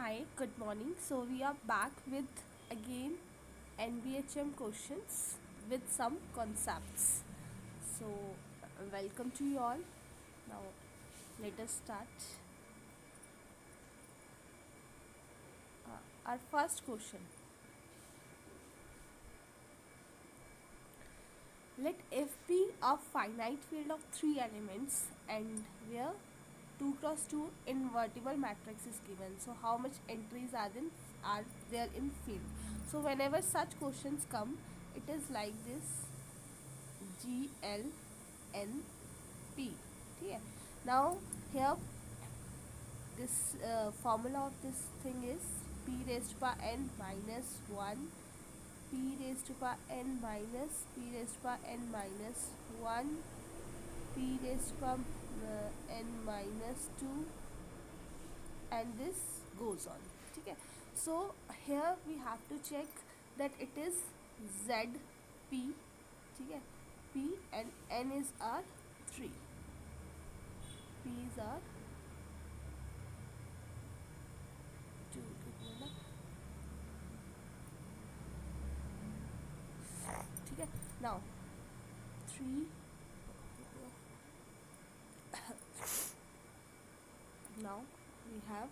Hi, good morning. So we are back with again NBHM questions with some concepts. So welcome to you all. Now let us start. Our first question. Let F be a finite field of three elements and where 2 cross 2 invertible matrix is given. So how much entries are there in field? So whenever such questions come, it is like this: GLNP. Okay. Now here this formula of this thing is p raised to power n minus 1, p raised to power n minus, p raised to power n minus 1, p raised to power n minus 2, and this goes on. Okay. So here we have to check that it is ZP. Okay. P and n is our 3. P's are 2. ठीक है. Now 3. Now we have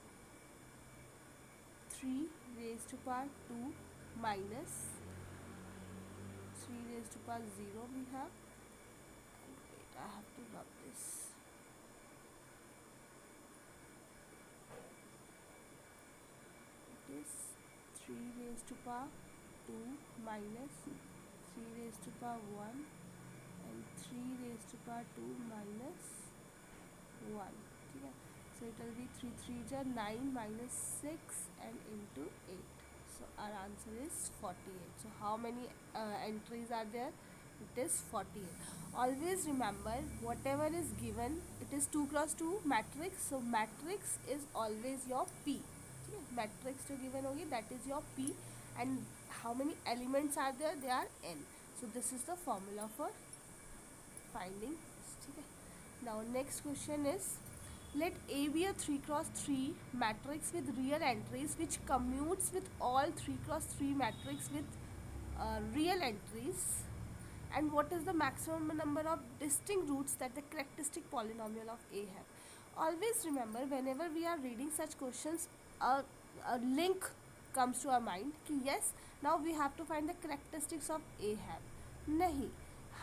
3 raised to power 2 minus 3 raised to power 0 we have. And wait, I have to rub this. It is 3 raised to power 2 minus 3 raised to power 1 and 3 raised to power 2 minus 1. ठीक है. So it will be 3 3 जा 9 minus 6 and into 8. So our answer is 48. So how many entries are there? It is 48. Always remember, whatever is given, it is 2 cross 2 matrix. So matrix is always your P. Matrix जो given होगी, that is your P. And how many elements are there? They are n. So this is the formula for finding. ठीक है. Now next question is, let A be a 3 cross 3 matrix with real entries which commutes with all 3 cross 3 matrix with real entries, and what is the maximum number of distinct roots that the characteristic polynomial of A have. Always remember, whenever we are reading such questions, a link comes to our mind कि yes, now we have to find the characteristics of A have. नहीं,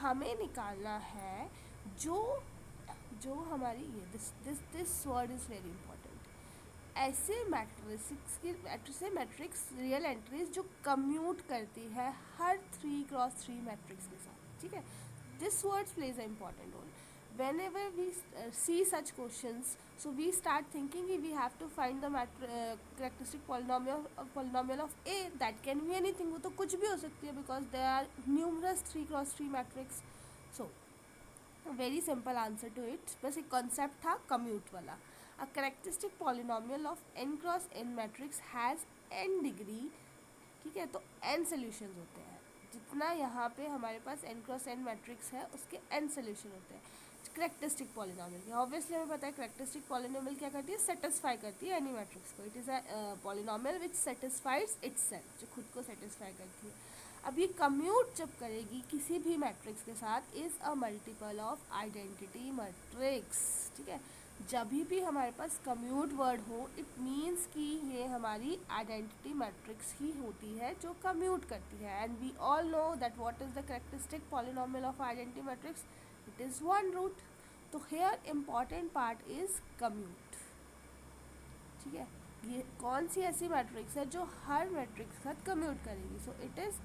हमें निकालना है जो हमारी ये this word is very important. ऐसे matrix real entries जो कम्यूट करती है हर 3 क्रॉस 3 मैट्रिक्स के साथ. ठीक है. This word plays a important role. Whenever we see such questions, so we start thinking we have to find the characteristic polynomial of A. That can be anything. वो तो कुछ भी हो सकती है because there are numerous 3 cross 3 matrix. So very simple answer to it. बस एक concept था कम्यूट वाला. A characteristic polynomial of n cross n matrix has n degree. ठीक है. तो एन सोल्यूशंस होते हैं. जितना यहाँ पे हमारे पास एन क्रॉस एन मैट्रिक्स है उसके एन सोल्यूशन होते हैं करेक्टरिस्टिक पॉलिनोमियल के. ऑब्वियसली हमें पता है करेक्टरिस्टिक पॉलिनोमियल क्या करती है, सेटिस्फाई करती है एनी मैट्रिक्स को. It is a polynomial which satisfies itself, जो खुद को सेटिस्फाई करती है. अब ये कम्यूट जब करेगी किसी भी मैट्रिक्स के साथ, is a multiple of identity matrix. ठीक है. जब भी हमारे पास कम्यूट वर्ड हो, इट मीन्स कि ये हमारी आइडेंटिटी मैट्रिक्स ही होती है जो कम्यूट करती है. And we all know that what is the characteristic polynomial of identity matrix. It is one root. तो here important part is commute. ठीक है. ये कौन सी ऐसी मैट्रिक्स है जो हर मैट्रिक्स के साथ कम्यूट करेगी. सो it is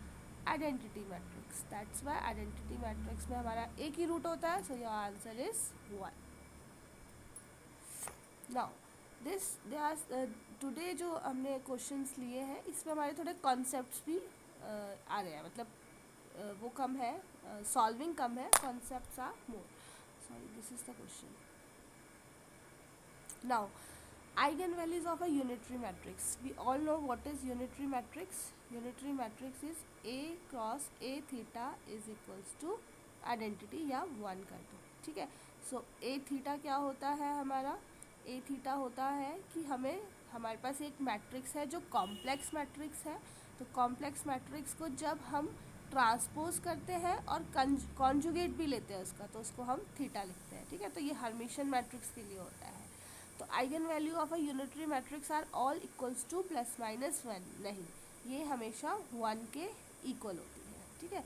identity matrix. That's why identity matrix में हमारा एक ही रूट होता है. So your answer is 1. Now this today जो हमने क्वेश्चंस लिए हैं इसमें हमारे थोड़े कॉन्सेप्ट्स भी आ रहे हैं. मतलब वो कम है, सॉल्विंग कम है, concepts are more. Sorry, this is the question. Now eigenvalues of a unitary matrix. We all know what is unitary matrix. Unitary matrix is A cross A theta is equals to identity या 1 कर दो. ठीक है. सो A theta क्या होता है हमारा, ए theta होता है कि हमारे पास एक मैट्रिक्स है जो कॉम्प्लेक्स मैट्रिक्स है, तो कॉम्प्लेक्स मैट्रिक्स को जब हम ट्रांसपोज करते हैं और कॉन्जुगेट भी लेते हैं उसका, तो उसको हम थीटा लिखते हैं, ठीक है। तो ये हर्मिशियन मैट्रिक्स के लिए होता है। तो eigen value of a unitary matrix are all equals to plus minus one, नहीं, ये हमेशा वन के इक्वल होती है, ठीक है।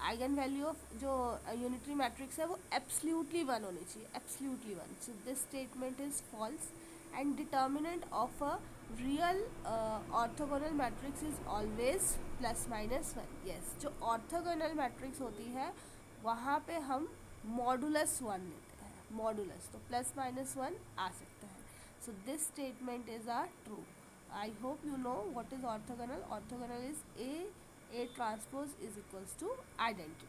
आइगन वैल्यू ऑफ जो यूनिटरी मैट्रिक्स है वो एब्सल्यूटली वन होनी चाहिए, absolutely one. So this statement is false and determinant of a real orthogonal matrix is always plus minus one. Yes, जो ऑर्थोगोनल मैट्रिक्स होती है वहाँ पे हम मॉडुलस वन लेते हैं, मॉडुलस, तो प्लस माइनस वन आ सकता है। So this statement is are true. I hope you know what is orthogonal. Orthogonal is A transpose is equals to identity.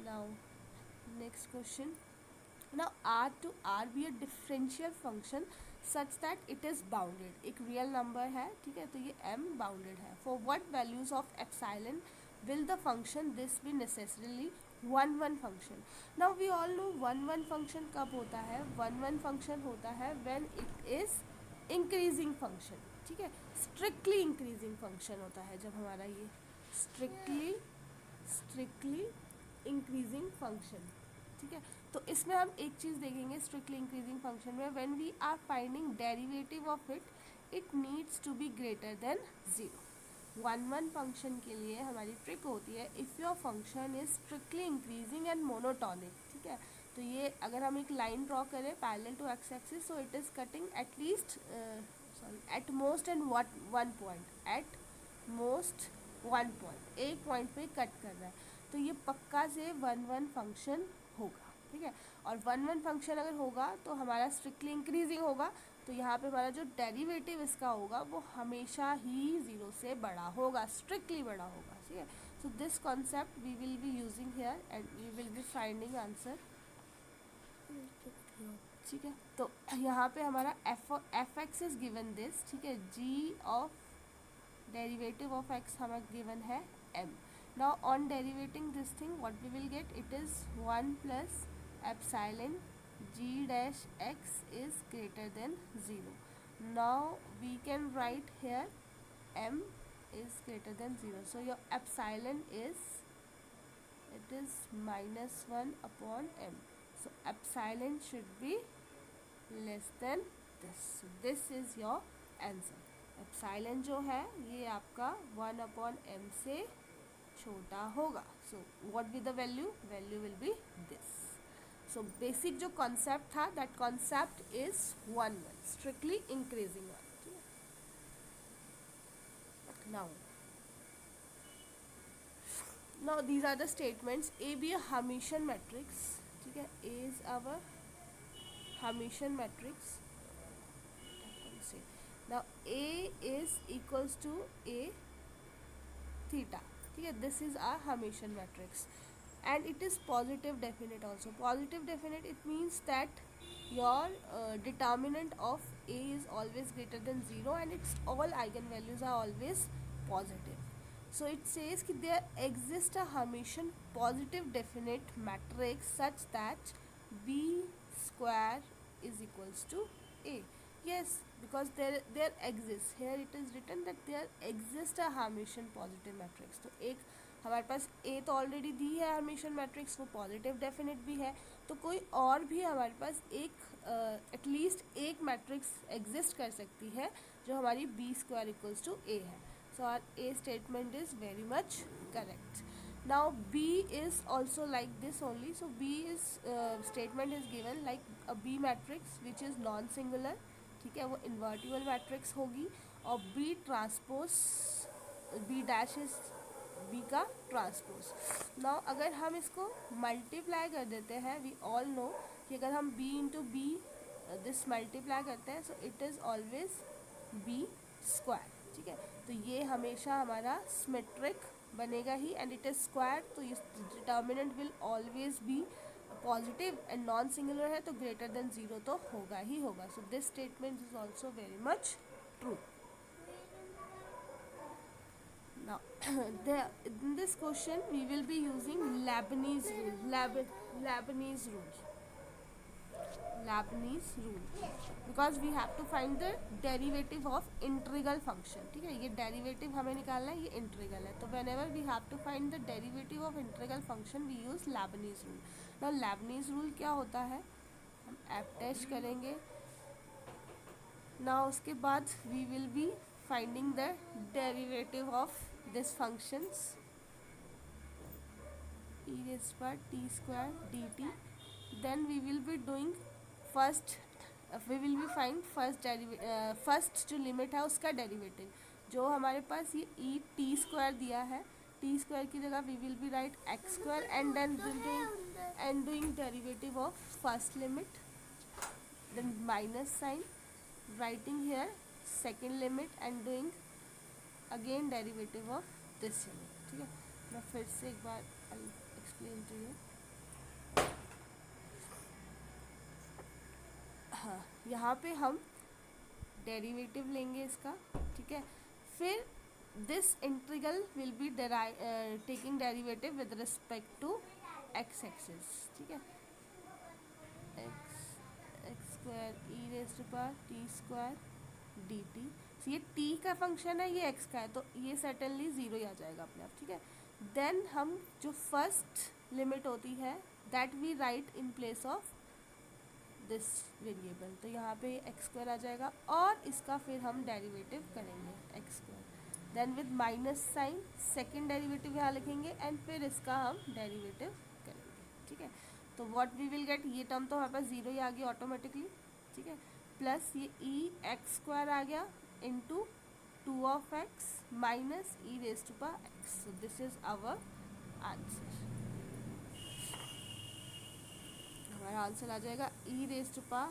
Now next question. Now R to R be a differential function such that it is bounded. एक real number है, ठीक है, तो ये m bounded है. For what values of epsilon will the function this be necessarily 1 1 function? Now we all know 1 1 function कब होता है? 1 1 function होता है when it is increasing function, ठीक है, स्ट्रिक्टली इंक्रीजिंग फंक्शन होता है जब हमारा ये स्ट्रिक्टली इंक्रीजिंग फंक्शन, ठीक है। तो इसमें हम एक चीज़ देखेंगे स्ट्रिक्टली इंक्रीजिंग फंक्शन में, when we are finding derivative of it needs to be greater than 0। 1 1 function के लिए हमारी ट्रिक होती है if your function is strictly increasing and monotonic, ठीक है। तो ये अगर हम एक लाइन ड्रॉ करें parallel to x axis, so it is cutting at most and one point, at most one point, एक पॉइंट पे कट कर रहा है, तो ये पक्का से 1 1 फंक्शन होगा, ठीक है। और 1 1 फंक्शन अगर होगा तो हमारा स्ट्रिक्टली इंक्रीजिंग होगा, तो यहाँ पे हमारा जो डेरिवेटिव इसका होगा वो हमेशा ही 0 से बड़ा होगा, स्ट्रिक्टली बड़ा होगा, ठीक है। So this concept we will be using here and we will be finding answer, ठीक है। तो यहाँ पे हमारा F X is given this, ठीक है, G of derivative of X हमें गिवन है M. Now on derivating this thing what we will get, it is 1 plus epsilon G dash X is greater than 0. Now we can write here M is greater than 0, so your epsilon is, it is -1 upon m. So epsilon should be less than this. So this is your answer. epsilon जो है ये आपका 1 upon m से छोटा होगा. So what be the value? Value will be this. So basic जो concept था, that concept is 1 1, strictly increasing one. Now these are the statements. A be a Hermitian matrix, ठीक है, A is our Hermitian matrix. Now A is equals to A theta, ठीक है, this is our Hermitian matrix and it is positive definite also. Positive definite, it means that your determinant of A is always greater than 0 and its all eigenvalues are always positive. So it says that there exists a Hermitian positive definite matrix such that B square is equals to A. Yes, because there exists, here it is written that there exists a Hermitian positive matrix. तो एक हमारे पास A तो already दी है Hermitian matrix, वो positive definite भी है, तो कोई और भी हमारे पास एक एटलीस्ट एक मैट्रिक्स एग्जिस्ट कर सकती है जो हमारी B square equals to A है. So our A statement is very much correct. Now B is also like this only. So B is statement is given like a B matrix which is non-singular, ठीक है, वो invertible matrix होगी और B transpose B dash is B का transpose. Now अगर हम इसको multiply कर देते हैं, we all know कि अगर हम B into B this multiply करते हैं, so it is always B square, ठीक है. तो ये हमेशा हमारा सिमेट्रिक बनेगा ही एंड इट इज स्क्वायर, तो ये determinant will always be positive and non singular है तो ग्रेटर देन 0 तो होगा ही होगा. सो this statement is also very much true. Now in this question we will be using Leibniz rule. Leibniz rule, because we have to find the derivative of integral function. ठीक है, ये derivative हमें निकालना है, ये integral है, तो whenever we have to find the derivative of integral function we use Leibniz rule. Now Leibniz rule क्या होता है, हम f dash करेंगे. Now उसके बाद we will be finding the derivative of this functions e raised by t square dt. Then we will be doing first we will be find first जो limit है उसका डेरिवेटिव. जो हमारे पास ये e t square दिया है, t square की जगह we will be write x square and then doing derivative of first limit, then minus sign, writing here second limit and doing again derivative of this limit. ठीक है, मैं फिर से एक बार एक्सप्लेन टू यू. हाँ, यहाँ पे हम डेरिवेटिव लेंगे इसका. ठीक है, फिर this integral will be taking derivative with respect to x axis. ठीक है, X square E raised power T square D T. ये t का फंक्शन है, ये x का है, तो ये सर्टेनली ज़ीरो ही आ जाएगा अपने आप. ठीक है, देन हम जो फर्स्ट लिमिट होती है that we write in place of this variable, तो यहाँ पे एक्स स्क्वायर आ जाएगा और इसका फिर हम डेरिवेटिव करेंगे x square. Then with minus sign second derivative यहाँ लिखेंगे एंड फिर इसका हम डेरिवेटिव करेंगे. ठीक है, तो व्हाट वी विल गेट, ये टर्म तो हमारे पास ज़ीरो ही आ गया ऑटोमेटिकली. ठीक है, प्लस ये ई एक्स स्क्वायर आ गया into 2 of x minus e raised to power x. So this is our answer. हमारा आंसर आ जाएगा e raised to power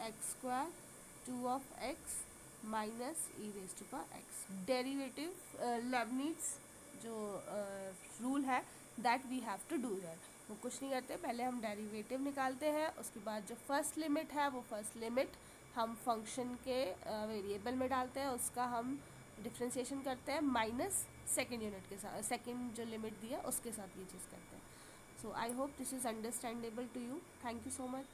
x square 2 of x minus e raised to power x. Derivative Leibniz जो rule है that we have to do that. वो कुछ नहीं करते, पहले हम डेरिवेटिव निकालते हैं, उसके बाद जो फर्स्ट लिमिट है वो फर्स्ट लिमिट हम फंक्शन के वेरिएबल में डालते हैं, उसका हम डिफ्रेंशिएशन करते हैं माइनस सेकेंड यूनिट के साथ, सेकेंड जो लिमिट दिया उसके साथ ये चीज़ करते हैं. So I hope this is understandable to you. Thank you so much.